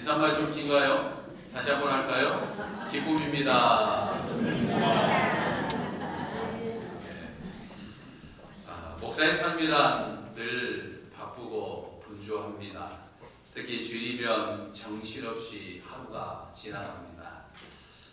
인사말 좀 긴가요? 다시 한번 할까요? 기쁨입니다. 목사의 삶이란 늘 바쁘고 분주합니다. 특히 주일이면 정신없이 하루가 지나갑니다.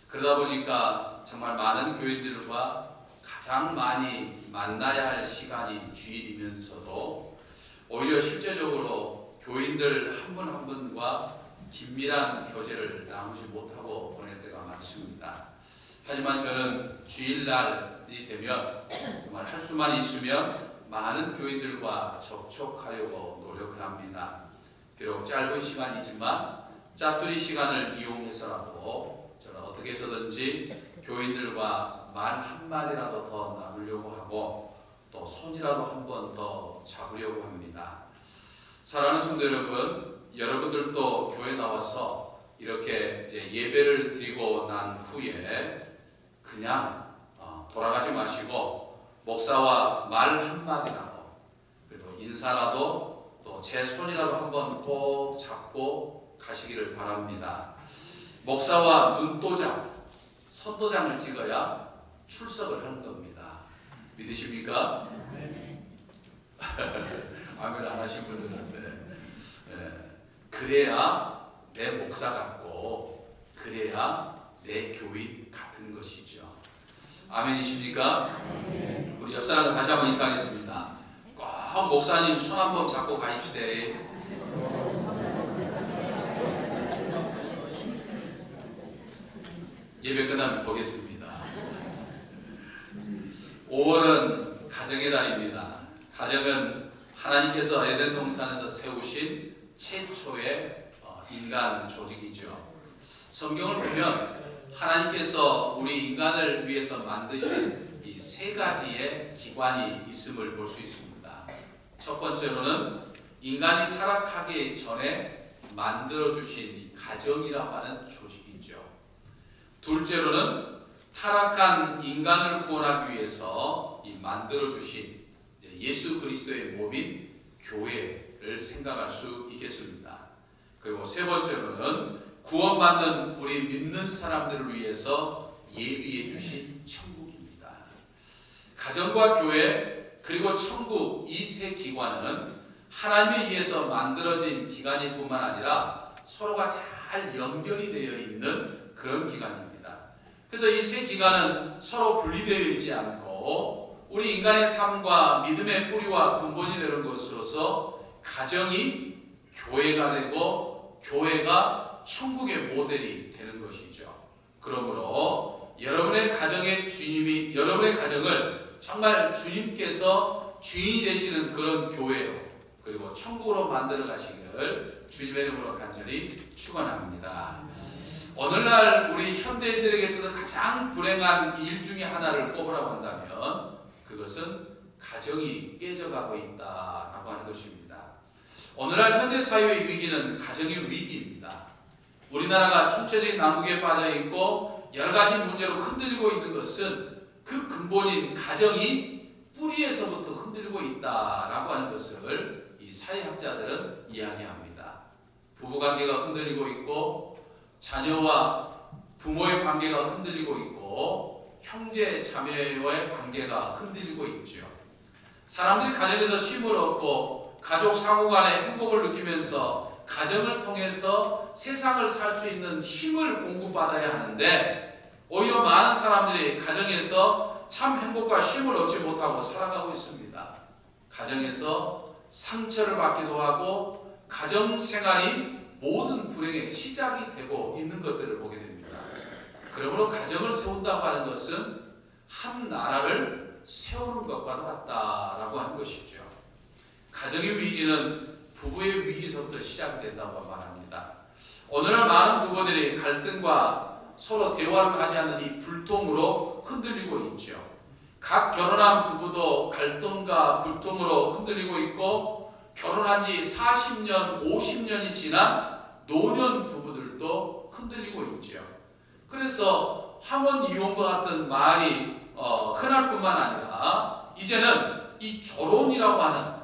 그러다 보니까 정말 많은 교인들과 가장 많이 만나야 할 시간이 주일이면서도 오히려 실제적으로 교인들 한 분 한 분과 긴밀한 교제를 나누지 못하고 보낼 때가 많습니다. 하지만 저는 주일날이 되면 정말 할 수만 있으면 많은 교인들과 접촉하려고 노력을 합니다. 비록 짧은 시간이지만 짜투리 시간을 이용해서라도 저는 어떻게 해서든지 교인들과 말 한마디라도 더 나누려고 하고 또 손이라도 한 번 더 잡으려고 합니다. 사랑하는 성도 여러분, 여러분들도 교회 나와서 이렇게 이제 예배를 드리고 난 후에 그냥 돌아가지 마시고 목사와 말 한마디라도 그리고 인사라도 또 제 손이라도 한번 꼭 잡고 가시기를 바랍니다. 목사와 눈도장, 손도장을 찍어야 출석을 하는 겁니다. 믿으십니까? 아멘 안 하신 분들은 그래야 내 목사 같고 그래야 내 교인 같은 것이죠. 아멘이십니까? 우리 옆 사람과 다시 한번 인사하겠습니다. 꼭 목사님 손 한번 잡고 가십시다. 예배 끝나면 보겠습니다. 5월은 가정의 달입니다. 가정은 하나님께서 에덴 동산에서 세우신 최초의 인간 조직이죠. 성경을 보면 하나님께서 우리 인간을 위해서 만드신 이 세 가지의 기관이 있음을 볼 수 있습니다. 첫 번째로는 인간이 타락하기 전에 만들어주신 가정이라고 하는 조직이죠. 둘째로는 타락한 인간을 구원하기 위해서 만들어주신 예수 그리스도의 몸인 교회를 생각할 수 있겠습니다. 그리고 세 번째로는 구원받는 우리 믿는 사람들을 위해서 예비해 주신 천국입니다. 가정과 교회 그리고 천국 이 세 기관은 하나님에 의해서 만들어진 기관일 뿐만 아니라 서로가 잘 연결이 되어 있는 그런 기관입니다. 그래서 이 세 기관은 서로 분리되어 있지 않고 우리 인간의 삶과 믿음의 뿌리와 근본이 되는 것으로서 가정이 교회가 되고 교회가 천국의 모델이 되는 것이죠. 그러므로 여러분의 가정의 주님이 여러분의 가정을 정말 주님께서 주인이 되시는 그런 교회요 그리고 천국으로 만들어 가시기를 주님의 이름으로 간절히 축원합니다. 오늘날 우리 현대인들에게 있어서 가장 불행한 일 중에 하나를 꼽으라고 한다면 그것은 가정이 깨져가고 있다라고 하는 것입니다. 오늘날 현대사회의 위기는 가정의 위기입니다. 우리나라가 총체적인 난국에 빠져있고 여러가지 문제로 흔들리고 있는 것은 그 근본인 가정이 뿌리에서부터 흔들리고 있다라고 하는 것을 이 사회학자들은 이야기합니다. 부부관계가 흔들리고 있고 자녀와 부모의 관계가 흔들리고 있고 형제 자매와의 관계가 흔들리고 있죠. 사람들이 가정에서 쉼을 얻고 가족 상호 간의 행복을 느끼면서 가정을 통해서 세상을 살 수 있는 힘을 공급받아야 하는데 오히려 많은 사람들이 가정에서 참 행복과 쉼을 얻지 못하고 살아가고 있습니다. 가정에서 상처를 받기도 하고 가정생활이 모든 불행의 시작이 되고 있는 것들을 보게 됩니다. 그러므로 가정을 세운다고 하는 것은 한 나라를 세우는 것과도 같다라고 하는 것이죠. 가정의 위기는 부부의 위기에서부터 시작이 된다고 말합니다. 오늘날 많은 부부들이 갈등과 서로 대화를 하지 않는 이 불통으로 흔들리고 있죠. 각 결혼한 부부도 갈등과 불통으로 흔들리고 있고 결혼한 지 40년, 50년이 지난 노년 부부들도 흔들리고 있죠. 그래서 황혼 이혼과 같은 말이 흔할 뿐만 아니라 이제는 이 결혼이라고 하는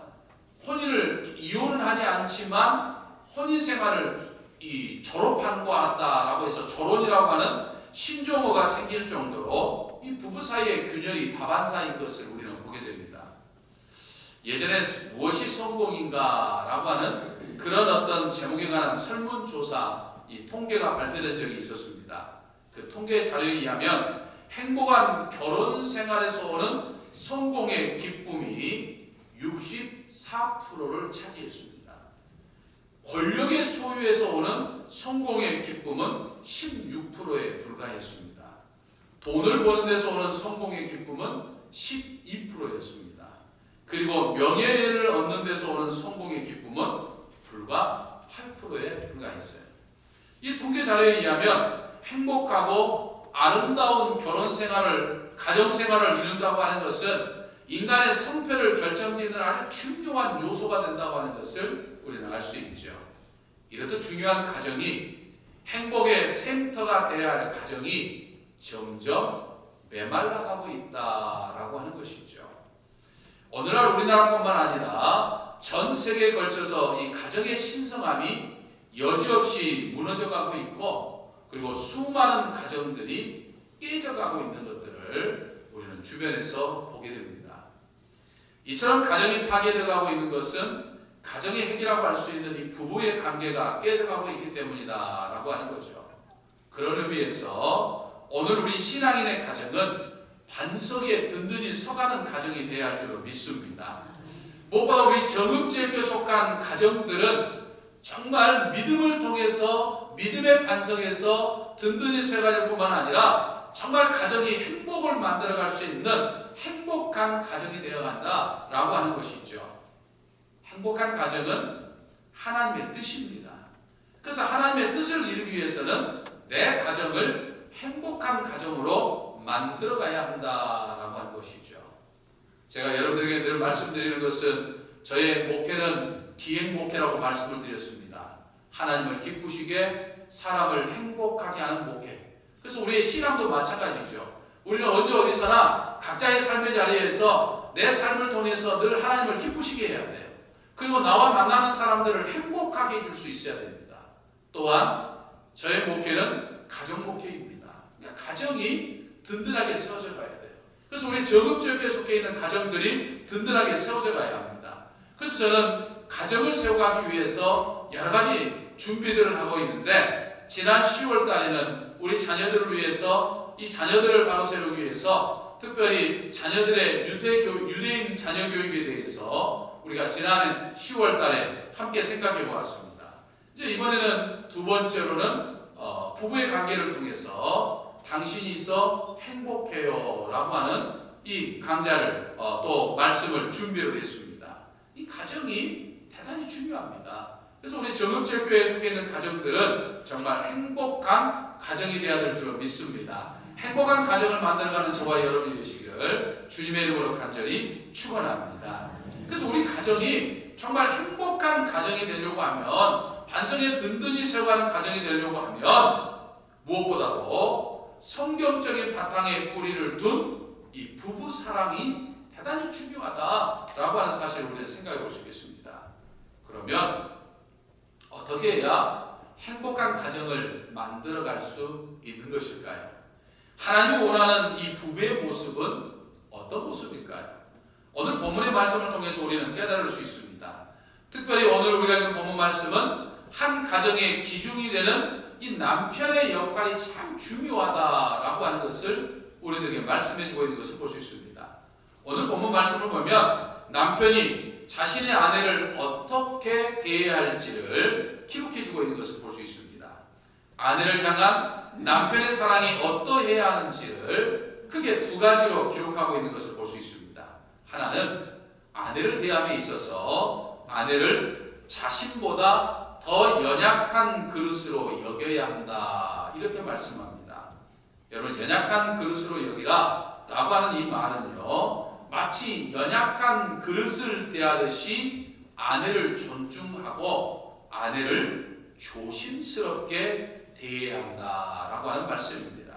혼인을 이혼은 하지 않지만 혼인 생활을 이 졸업하는 것 같다라고 해서 졸혼이라고 하는 신종어가 생길 정도로 이 부부 사이의 균열이 다반사인 것을 우리는 보게 됩니다. 예전에 무엇이 성공인가라고 하는 그런 어떤 제목에 관한 설문조사 이 통계가 발표된 적이 있었습니다. 그 통계 자료에 의하면 행복한 결혼 생활에서 오는 성공의 기쁨이 64%를 차지했습니다. 권력의 소유에서 오는 성공의 기쁨은 16%에 불과했습니다. 돈을 버는 데서 오는 성공의 기쁨은 12%였습니다. 그리고 명예를 얻는 데서 오는 성공의 기쁨은 불과 8%에 불과했어요. 이 통계 자료에 의하면 행복하고 아름다운 결혼 생활을, 가정 생활을 이룬다고 하는 것은 인간의 성패를 결정짓는 아주 중요한 요소가 된다고 하는 것을 우리는 알 수 있죠. 이렇듯 중요한 가정이, 행복의 센터가 되어야 할 가정이 점점 메말라가고 있다라고 하는 것이죠. 오늘날 우리나라뿐만 아니라 전 세계에 걸쳐서 이 가정의 신성함이 여지없이 무너져가고 있고, 그리고 수많은 가정들이 깨져가고 있는 것들을 우리는 주변에서 보게 됩니다. 이처럼 가정이 파괴되어가고 있는 것은 가정의 핵이라고 할 수 있는 이 부부의 관계가 깨져가고 있기 때문이다라고 하는 거죠. 그런 의미에서 오늘 우리 신앙인의 가정은 반석에 든든히 서가는 가정이 되어야 할 줄로 믿습니다. 무엇보다 우리 정읍제교에 속한 가정들은 정말 믿음을 통해서 믿음의 반석에서 든든히 서갈 뿐만 아니라 정말 가정이 행복을 만들어갈 수 있는 행복한 가정이 되어간다라고 하는 것이죠. 행복한 가정은 하나님의 뜻입니다. 그래서 하나님의 뜻을 이루기 위해서는 내 가정을 행복한 가정으로 만들어가야 한다라고 하는 것이죠. 제가 여러분들에게 늘 말씀드리는 것은 저의 목회는 기행 목회라고 말씀을 드렸습니다. 하나님을 기쁘시게 사람을 행복하게 하는 목회. 그래서 우리의 신앙도 마찬가지죠. 우리는 언제 어디서나 각자의 삶의 자리에서 내 삶을 통해서 늘 하나님을 기쁘시게 해야 돼요. 그리고 나와 만나는 사람들을 행복하게 해줄 수 있어야 됩니다. 또한 저의 목회는 가정 목회입니다. 그러니까 가정이 든든하게 세워져 가야 돼요. 그래서 우리 정읍제교에 속해 있는 가정들이 든든하게 세워져 가야 합니다. 그래서 저는 가정을 세워가기 위해서 여러 가지 준비들을 하고 있는데, 지난 10월 달에는 우리 자녀들을 위해서, 이 자녀들을 바로 세우기 위해서 특별히 자녀들의 유대인 자녀 교육에 대해서 우리가 지난 10월 달에 함께 생각해 보았습니다. 이제 이번에는 두 번째로는 부부의 관계를 통해서 당신이 있어 행복해요 라고 하는 이 강좌를 또 말씀을 준비를 했습니다. 이 가정이 대단히 중요합니다. 그래서 우리 정읍제교회에 속해 있는 가정들은 정말 행복한 가정이 되어야 될 줄로 믿습니다. 행복한 가정을 만들어가는 저와 여러분이 되시기를 주님의 이름으로 간절히 축원합니다. 그래서 우리 가정이 정말 행복한 가정이 되려고 하면, 반석에 든든히 세워가는 가정이 되려고 하면 무엇보다도 성경적인 바탕에 뿌리를 둔 이 부부 사랑이 대단히 중요하다라고 하는 사실을 우리는 생각해 볼 수 있겠습니다. 그러면 어떻게 해야 행복한 가정을 만들어갈 수 있는 것일까요? 하나님이 원하는 이 부부의 모습은 어떤 모습일까요? 오늘 본문의 말씀을 통해서 우리는 깨달을 수 있습니다. 특별히 오늘 우리가 읽은 본문 말씀은 한 가정의 기준이 되는 이 남편의 역할이 참 중요하다라고 하는 것을 우리들에게 말씀해주고 있는 것을 볼 수 있습니다. 오늘 본문 말씀을 보면 남편이 자신의 아내를 어떻게 대해야 할지를 기록해주고 있는 것을 볼 수 있습니다. 아내를 향한 남편의 사랑이 어떠해야 하는지를 크게 두 가지로 기록하고 있는 것을 볼 수 있습니다. 하나는 아내를 대함에 있어서 아내를 자신보다 더 연약한 그릇으로 여겨야 한다, 이렇게 말씀합니다. 여러분, 연약한 그릇으로 여기라 라고 하는 이 말은요, 마치 연약한 그릇을 대하듯이 아내를 존중하고 아내를 조심스럽게 대해야 한다라고 하는 말씀입니다.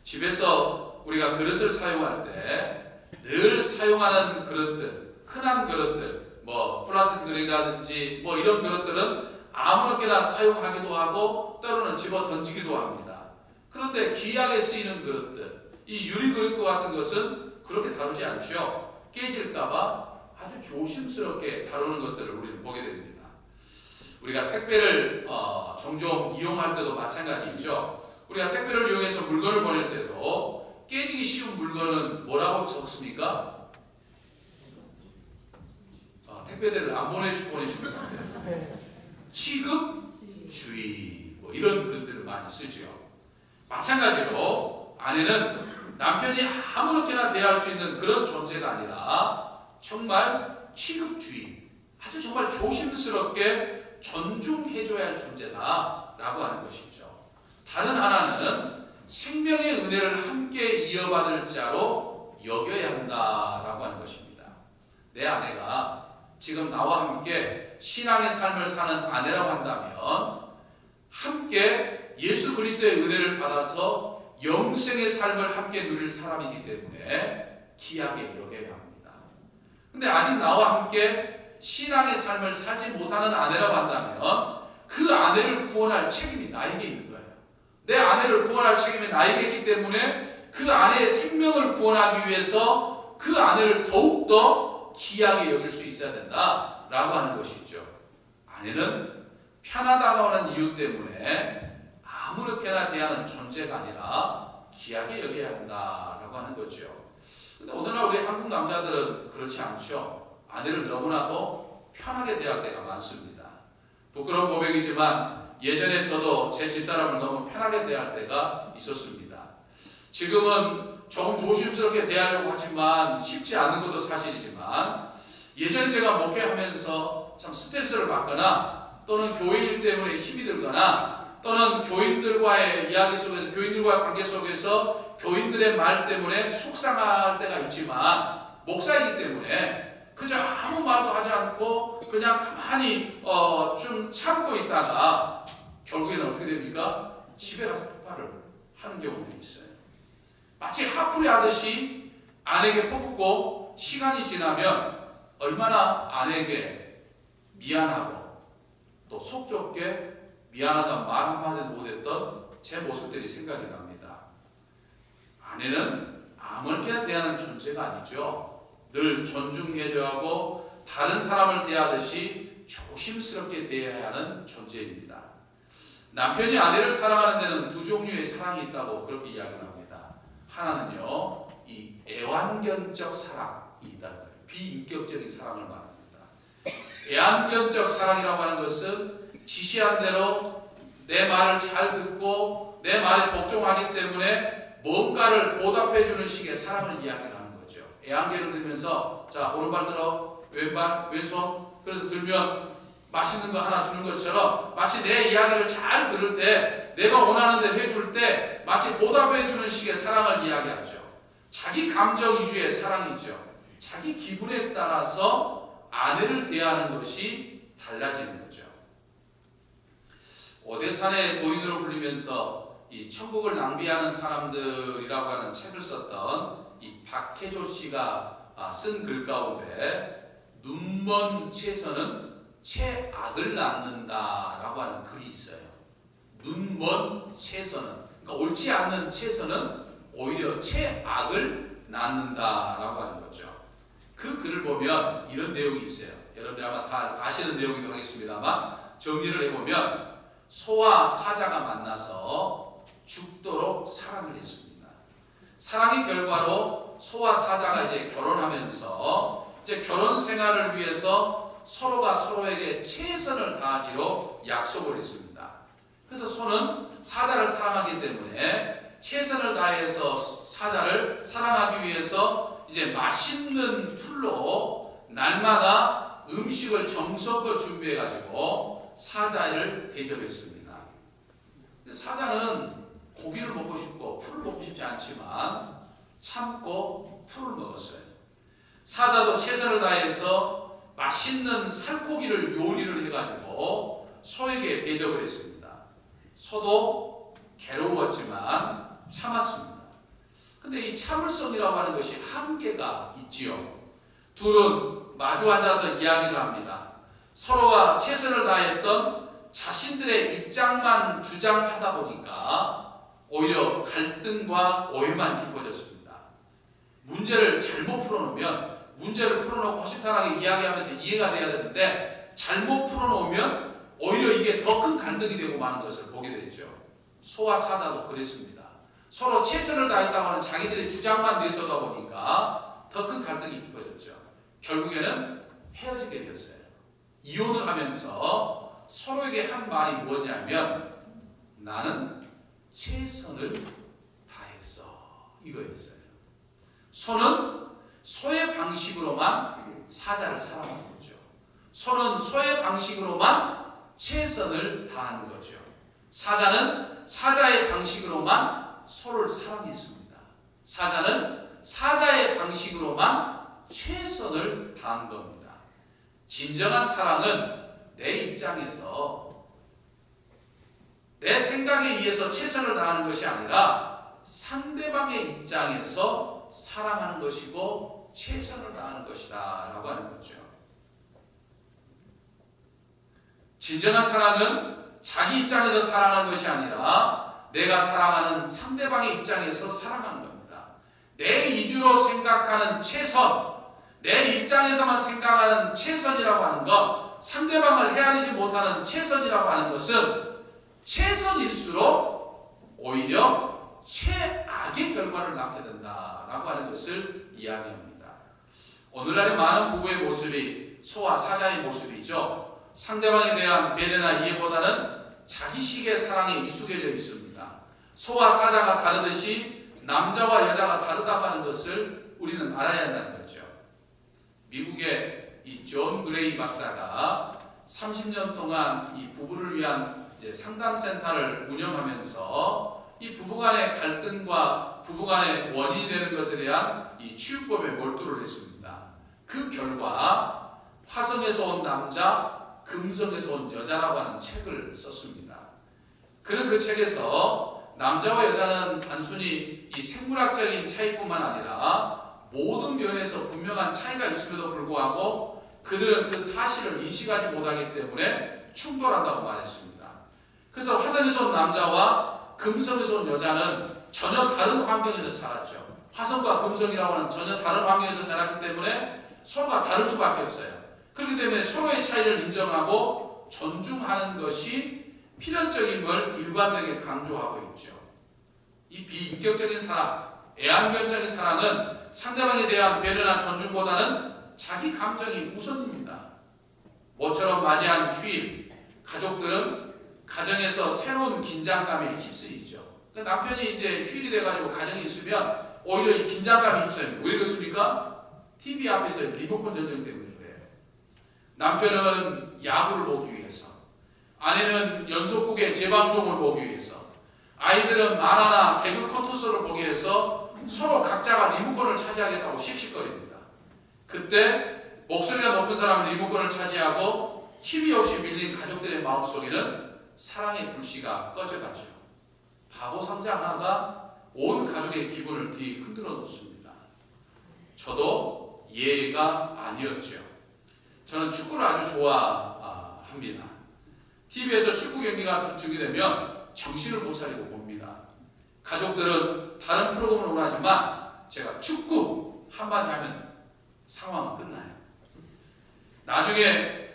집에서 우리가 그릇을 사용할 때 늘 사용하는 그릇들, 흔한 그릇들, 플라스틱 그릇이라든지 이런 그릇들은 아무렇게나 사용하기도 하고 때로는 집어 던지기도 합니다. 그런데 귀하게 쓰이는 그릇들, 이 유리 그릇 같은 것은 그렇게 다루지 않죠. 깨질까봐 아주 조심스럽게 다루는 것들을 우리는 보게 됩니다. 우리가 택배를 종종 이용할 때도 마찬가지죠. 우리가 택배를 이용해서 물건을 보낼 때도 깨지기 쉬운 물건은 뭐라고 적습니까? 택배대를 안 보내시면 취급주의 뭐 이런 글들을 많이 쓰죠. 마찬가지로 아내는 남편이 아무렇게나 대할 수 있는 그런 존재가 아니라 정말 취급주의, 아주 정말 조심스럽게 존중해줘야 할 존재다라고 하는 것이죠. 다른 하나는 생명의 은혜를 함께 이어받을 자로 여겨야 한다라고 하는 것입니다. 내 아내가 지금 나와 함께 신앙의 삶을 사는 아내라고 한다면 함께 예수 그리스도의 은혜를 받아서 영생의 삶을 함께 누릴 사람이기 때문에 귀하게 여겨야 합니다. 근데 아직 나와 함께 신앙의 삶을 살지 못하는 아내라고 한다면 그 아내를 구원할 책임이 나에게 있는 거예요. 내 아내를 구원할 책임이 나에게 있기 때문에 그 아내의 생명을 구원하기 위해서 그 아내를 더욱더 귀하게 여길 수 있어야 된다라고 하는 것이죠. 아내는 편하다고 하는 이유 때문에 아무렇게나 대하는 존재가 아니라 귀하게 여겨야 한다라고 하는 거죠. 근데 오늘날 우리 한국 남자들은 그렇지 않죠. 아내를 너무나도 편하게 대할 때가 많습니다. 부끄러운 고백이지만 예전에 저도 제 집사람을 너무 편하게 대할 때가 있었습니다. 지금은 조금 조심스럽게 대하려고 하지만 쉽지 않은 것도 사실이지만 예전에 제가 목회하면서 참 스트레스를 받거나 또는 교회 일 때문에 힘이 들거나 또는 교인들과의 이야기 속에서 교인들과의 관계 속에서 교인들의 말 때문에 속상할 때가 있지만 목사이기 때문에 그저 아무 말도 하지 않고 그냥 가만히 좀 참고 있다가 결국에는 어떻게 됩니까? 집에 가서 폭발을 하는 경우도 있어요. 마치 하풀이 하듯이 아내에게 퍼붓고 시간이 지나면 얼마나 아내에게 미안하고 또 속 좁게 미안하다는 말 한마디도 못했던 제 모습들이 생각이 납니다. 아내는 아무렇게나 대하는 존재가 아니죠. 늘 존중해줘야 하고 다른 사람을 대하듯이 조심스럽게 대해야 하는 존재입니다. 남편이 아내를 사랑하는 데는 두 종류의 사랑이 있다고 그렇게 이야기를 합니다. 하나는요, 이 애완견적 사랑이 있다는 거예요. 비인격적인 사랑을 말합니다. 애완견적 사랑이라고 하는 것은 지시한 대로 내 말을 잘 듣고 내 말에 복종하기 때문에 뭔가를 보답해주는 식의 사랑을 이야기하는 거죠. 애완견을 들면서 자 오른발 들어 왼발 왼손 그래서 들면 맛있는 거 하나 주는 것처럼 마치 내 이야기를 잘 들을 때 내가 원하는 대로 해줄 때 마치 보답해주는 식의 사랑을 이야기하죠. 자기 감정 위주의 사랑이죠. 자기 기분에 따라서 아내를 대하는 것이 달라지는 거죠. 오대산의 도인으로 불리면서 이 천국을 낭비하는 사람들이라고 하는 책을 썼던 이 박혜조 씨가 쓴 글 가운데 눈먼 채선은 채악을 낳는다라고 하는 글이 있어요. 눈먼 채선은, 그러니까 옳지 않는 채선은 오히려 채악을 낳는다라고 하는 거죠. 그 글을 보면 이런 내용이 있어요. 여러분들 아마 다 아시는 내용이기도 하겠습니다만 정리를 해보면 소와 사자가 만나서 죽도록 사랑을 했습니다. 사랑의 결과로 소와 사자가 이제 결혼하면서 이제 결혼 생활을 위해서 서로가 서로에게 최선을 다하기로 약속을 했습니다. 그래서 소는 사자를 사랑하기 때문에 최선을 다해서 사자를 사랑하기 위해서 이제 맛있는 풀로 날마다 음식을 정성껏 준비해 가지고 사자를 대접했습니다. 사자는 고기를 먹고 싶고 풀을 먹고 싶지 않지만 참고 풀을 먹었어요. 사자도 최선을 다해서 맛있는 살코기를 요리를 해가지고 소에게 대접을 했습니다. 소도 괴로웠지만 참았습니다. 근데 이 참을성이라고 하는 것이 한계가 있지요. 둘은 마주 앉아서 이야기를 합니다. 서로가 최선을 다했던 자신들의 입장만 주장하다 보니까 오히려 갈등과 오해만 깊어졌습니다. 문제를 잘못 풀어놓으면 문제를 풀어놓고 허심탄회하게 이야기하면서 이해가 돼야 되는데 잘못 풀어놓으면 오히려 이게 더 큰 갈등이 되고 마는 것을 보게 되죠. 소와 사자도 그랬습니다. 서로 최선을 다했다고 하는 자기들의 주장만 내서다 보니까 더 큰 갈등이 깊어졌죠. 결국에는 헤어지게 되었어요. 이혼을 하면서 서로에게 한 말이 뭐냐면 나는 최선을 다했어 이거였어요. 소는 소의 방식으로만 사자를 사랑하는 거죠. 소는 소의 방식으로만 최선을 다하는 거죠. 사자는 사자의 방식으로만 소를 사랑했습니다. 사자는 사자의 방식으로만 최선을 다한 겁니다. 진정한 사랑은 내 입장에서 내 생각에 의해서 최선을 다하는 것이 아니라 상대방의 입장에서 사랑하는 것이고 최선을 다하는 것이다 라고 하는 거죠. 진정한 사랑은 자기 입장에서 사랑하는 것이 아니라 내가 사랑하는 상대방의 입장에서 사랑하는 겁니다. 내 이주로 생각하는 최선, 내 입장에서만 생각하는 최선이라고 하는 것, 상대방을 헤아리지 못하는 최선이라고 하는 것은 최선일수록 오히려 최악의 결과를 낳게 된다라고 하는 것을 이야기합니다. 오늘날의 많은 부부의 모습이 소와 사자의 모습이죠. 상대방에 대한 배려나 이해보다는 자기식의 사랑에 익숙해져 있습니다. 소와 사자가 다르듯이 남자와 여자가 다르다고 하는 것을 우리는 알아야 한다는 거죠. 미국의 이 존 그레이 박사가 30년 동안 이 부부를 위한 상담센터를 운영하면서 이 부부간의 갈등과 부부간의 원인이 되는 것에 대한 이 치유법에 몰두를 했습니다. 그 결과 화성에서 온 남자, 금성에서 온 여자라고 하는 책을 썼습니다. 그는 그 책에서 남자와 여자는 단순히 이 생물학적인 차이뿐만 아니라 모든 면에서 분명한 차이가 있음에도 불구하고 그들은 그 사실을 인식하지 못하기 때문에 충돌한다고 말했습니다. 그래서 화성에서 온 남자와 금성에서 온 여자는 전혀 다른 환경에서 자랐죠. 화성과 금성이라고 하는 전혀 다른 환경에서 자랐기 때문에 서로가 다를 수밖에 없어요. 그렇기 때문에 서로의 차이를 인정하고 존중하는 것이 필연적임을 일관되게 강조하고 있죠. 이 비인격적인 사랑, 애완견적인 사랑은 상대방에 대한 배려나 존중보다는 자기 감정이 우선입니다. 모처럼 맞이한 휴일, 가족들은 가정에서 새로운 긴장감에 휩쓰이죠. 그러니까 남편이 이제 휴일이 돼가지고 가정에 있으면 오히려 이 긴장감이 휩싸입니다. 왜 그렇습니까? TV 앞에서 리모컨 전쟁 때문에 그래요. 남편은 야구를 보기 위해서, 아내는 연속극의 재방송을 보기 위해서, 아이들은 만화나 개그 콘텐츠를 보기 위해서 서로 각자가 리모컨을 차지하겠다고 씩씩거립니다. 그때 목소리가 높은 사람은 리모컨을 차지하고 힘이 없이 밀린 가족들의 마음속에는 사랑의 불씨가 꺼져가죠. 바보 상자 하나가 온 가족의 기분을 뒤흔들어 놓습니다. 저도 예가 아니었죠. 저는 축구를 아주 좋아합니다. TV에서 축구 경기가 중계되면 정신을 못 차리고 봅니다. 가족들은 다른 프로그램을 원하지만 제가 축구 한마디 하면 상황은 끝나요. 나중에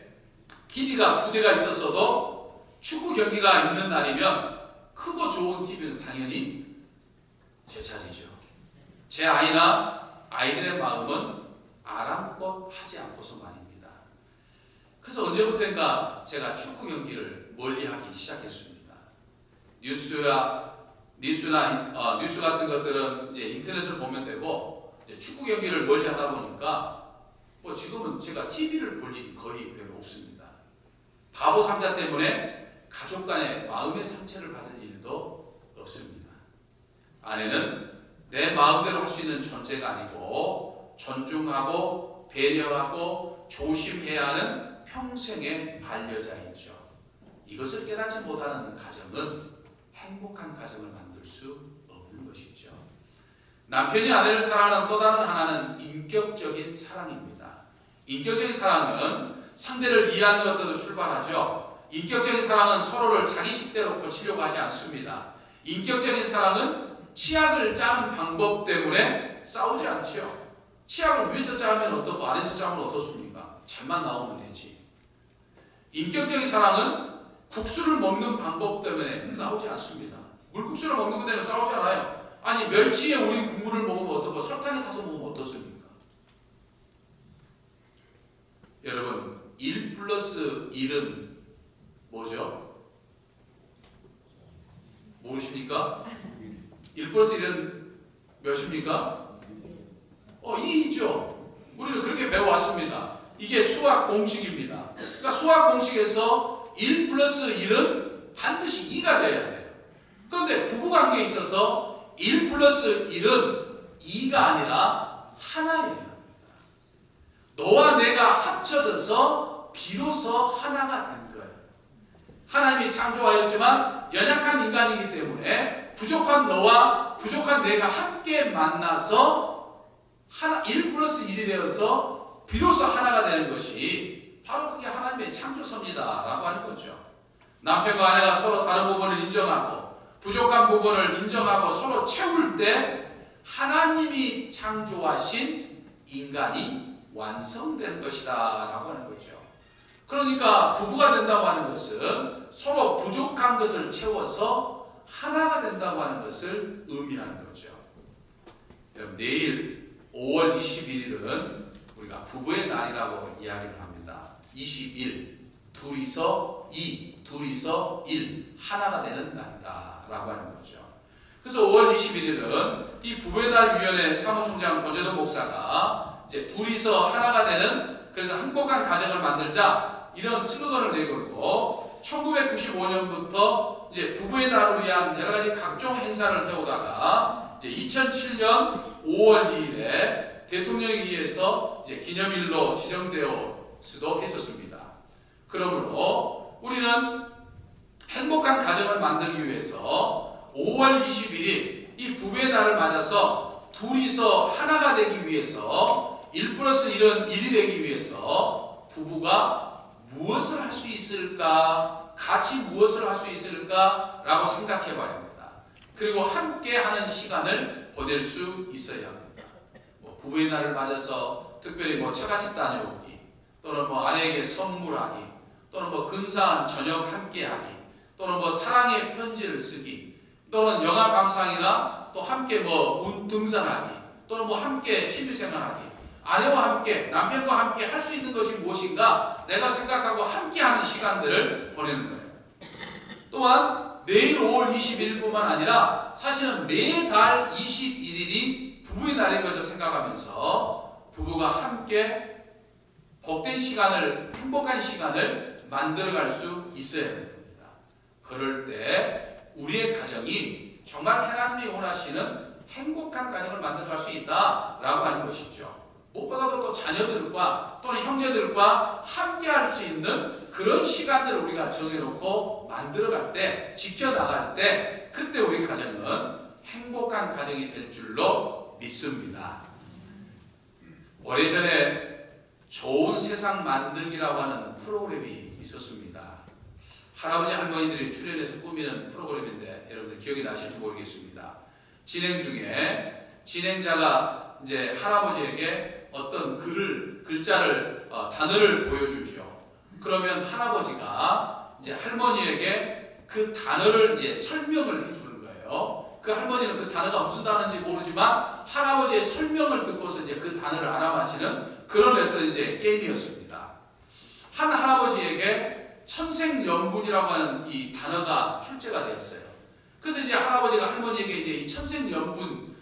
TV가 2대가 있었어도 축구 경기가 있는 날이면 크고 좋은 TV는 당연히 제 차지죠. 제 아이나 아이들의 마음은 아랑곳 하지 않고서 말입니다. 그래서 언제부터인가 제가 축구 경기를 멀리하기 시작했습니다. 뉴스 같은 것들은 이제 인터넷을 보면 되고 이제 축구 경기를 멀리하다 보니까 지금은 제가 TV를 볼 일이 거의 별로 없습니다. 바보 상자 때문에 가족 간의 마음의 상처를 받을 일도 없습니다. 아내는 내 마음대로 할 수 있는 존재가 아니고 존중하고 배려하고 조심해야 하는 평생의 반려자이죠. 이것을 깨닫지 못하는 가정은 행복한 가정을 만들 수 없는 것이죠. 남편이 아내를 사랑하는 또 다른 하나는 인격적인 사랑입니다. 인격적인 사랑은 상대를 이해하는 것부터 출발하죠. 인격적인 사랑은 서로를 자기 식대로 고치려고 하지 않습니다. 인격적인 사랑은 치약을 짜는 방법 때문에 싸우지 않죠. 치약을 위에서 짜면 어떻고 아래에서 짜면 어떻습니까? 잘만 나오면 되지. 인격적인 사랑은 국수를 먹는 방법 때문에 싸우지 않습니다. 물국수를 먹는 것 때문에 싸우지 않아요. 아니 멸치에 우리 국물을 먹으면 어떻고 설탕에 타서 먹으면 어떻습니까? 여러분 1 플러스 1은 뭐죠? 모르십니까? 1 플러스 1은 몇입니까? 2이죠. 우리는 그렇게 배워왔습니다. 이게 수학 공식입니다. 그러니까 수학 공식에서 1 플러스 1은 반드시 2가 돼야 돼요. 그런데 부부관계에 있어서 1 플러스 1은 2가 아니라 하나예요. 너와 내가 합쳐져서 비로소 하나가 된 거예요. 하나님이 창조하였지만 연약한 인간이기 때문에 부족한 너와 부족한 내가 함께 만나서 1 플러스 1이 되어서 비로소 하나가 되는 것이 바로 그게 하나님의 창조서입니다 라고 하는 거죠. 남편과 아내가 서로 다른 부분을 인정하고 부족한 부분을 인정하고 서로 채울 때 하나님이 창조하신 인간이 완성되는 것이다 라고 하는 거죠. 그러니까 부부가 된다고 하는 것은 서로 부족한 것을 채워서 하나가 된다고 하는 것을 의미하는 거죠. 여러분 내일 5월 21일은 우리가 부부의 날이라고 이야기를 합니다. 21, 둘이서 2, 둘이서 1, 하나가 되는 날이다 라고 하는 거죠. 그래서 5월 21일은 이 부부의 날 위원회 사무총장 권재동 목사가 이제 둘이서 하나가 되는 그래서 행복한 가정을 만들자 이런 슬로건을 내걸고 1995년부터 이제 부부의 날을 위한 여러 가지 각종 행사를 해오다가 이제 2007년 5월 2일에 대통령에 의해서 이제 기념일로 지정되어 수도 했었습니다. 그러므로 우리는 행복한 가정을 만들기 위해서 5월 21일 이 부부의 날을 맞아서 둘이서 하나가 되기 위해서 1 플러스 1은 1이 되기 위해서 부부가 무엇을 할 수 있을까? 같이 무엇을 할 수 있을까? 라고 생각해 봐야 합니다. 그리고 함께 하는 시간을 보낼 수 있어야 합니다. 부부의 날을 맞아서 특별히 처갓집 다녀오기 또는 아내에게 선물하기 또는 근사한 저녁 함께 하기 또는 사랑의 편지를 쓰기 또는 영화 감상이나 또 함께 등산하기 또는 함께 취미생활하기 아내와 함께 남편과 함께 할 수 있는 것이 무엇인가 내가 생각하고 함께 하는 시간들을 보내는 거예요. 또한 내일 5월 21일뿐만 아니라 사실은 매달 21일이 부부의 날인 것을 생각하면서 부부가 함께 복된 시간을 행복한 시간을 만들어갈 수 있어야 됩니다. 그럴 때 우리의 가정이 정말 하나님이 원하시는 행복한 가정을 만들어갈 수 있다라고 하는 것이죠. 무엇보다도 또 자녀들과 또는 형제들과 함께 할 수 있는 그런 시간들을 우리가 정해놓고 만들어갈 때 지켜나갈 때 그때 우리 가정은 행복한 가정이 될 줄로 믿습니다. 오래전에 좋은 세상 만들기라고 하는 프로그램이 있었습니다. 할아버지 할머니들이 출연해서 꾸미는 프로그램인데 여러분들 기억이 나실지 모르겠습니다. 진행 중에 진행자가 이제 할아버지에게 어떤 글자를 단어를 보여주죠. 그러면 할아버지가 이제 할머니에게 그 단어를 이제 설명을 해주는 거예요. 그 할머니는 그 단어가 무슨 단어인지 모르지만 할아버지의 설명을 듣고서 이제 그 단어를 알아맞히는 그런 어떤 이제 게임이었습니다. 한 할아버지에게 천생연분이라고 하는 이 단어가 출제가 되었어요. 그래서 이제 할아버지가 할머니에게 이제 이 천생연분,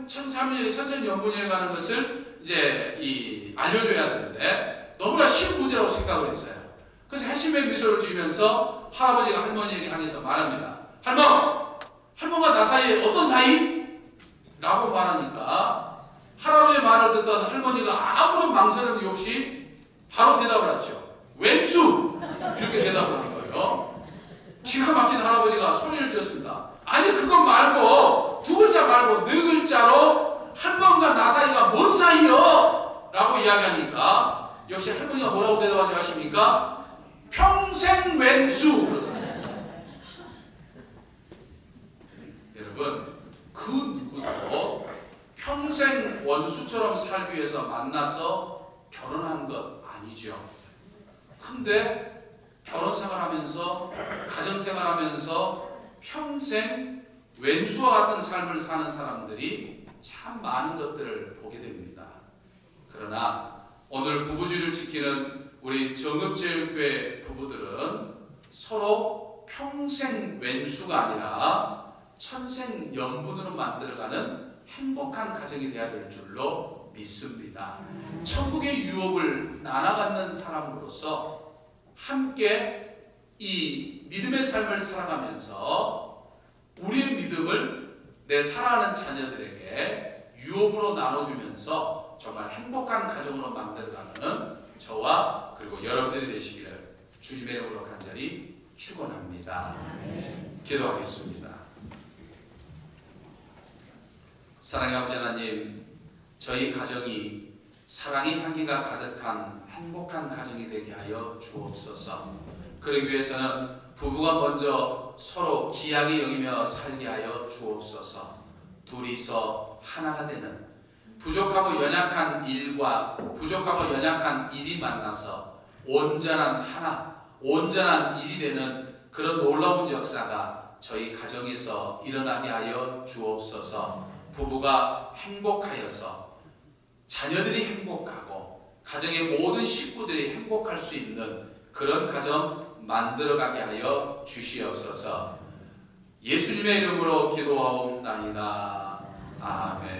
천생연분이라고 하는 것을 이제 알려줘야 되는데 너무나 쉬운 문제라고 생각을 했어요. 그래서 해심의 미소를 지으면서 할아버지가 할머니에게 향해서 말합니다. 할머니가 나 사이에 어떤 사이? 라고 말하니까 할아버지의 말을 듣던 할머니가 아무런 망설임이 없이 바로 대답을 하죠. 왼수! 이렇게 대답을 한 거예요. 기가 막힌 할아버지가 소리를 지었습니다. 아니 그것 말고 두 글자 말고 네 글자로 할머니가 나 사이가 뭔 사이요? 라고 이야기하니까 역시 할머니가 뭐라고 대답하지 아십니까? 평생 평생 왼수. 여러분, 그 누구도 평생 원수처럼 살기 위해서 만나서 결혼한 것 아니죠. 근데 결혼 생활하면서 가정 생활하면서 평생 왼수와 같은 삶을 사는 사람들이 참 많은 것들을 보게 됩니다. 그러나 오늘 부부주의를 지키는 우리 정읍제일교회 부부들은 서로 평생 왼수가 아니라 천생연분으로 만들어가는 행복한 가정이 되어야 될 줄로 믿습니다. 천국의 유업을 나눠 갖는 사람으로서 함께 이 믿음의 삶을 살아가면서 우리의 믿음을 내 사랑하는 자녀들에게 유업으로 나눠주면서 정말 행복한 가정으로 만들어가는 저와 그리고 여러분들이 되시기를 주님의 이름으로 간절히 축원합니다. 기도하겠습니다. 사랑의 아버지 하나님, 저희 가정이 사랑의 향기가 가득한 행복한 가정이 되게 하여 주옵소서. 그러기 위해서는 부부가 먼저 서로 귀하게 여기며 살게 하여 주옵소서. 둘이서 하나가 되는 부족하고 연약한 일과 부족하고 연약한 일이 만나서 온전한 하나, 온전한 일이 되는 그런 놀라운 역사가 저희 가정에서 일어나게 하여 주옵소서. 부부가 행복하여서 자녀들이 행복하고 가정의 모든 식구들이 행복할 수 있는 그런 가정 만들어가게 하여 주시옵소서. 예수님의 이름으로 기도하옵나이다. 아멘.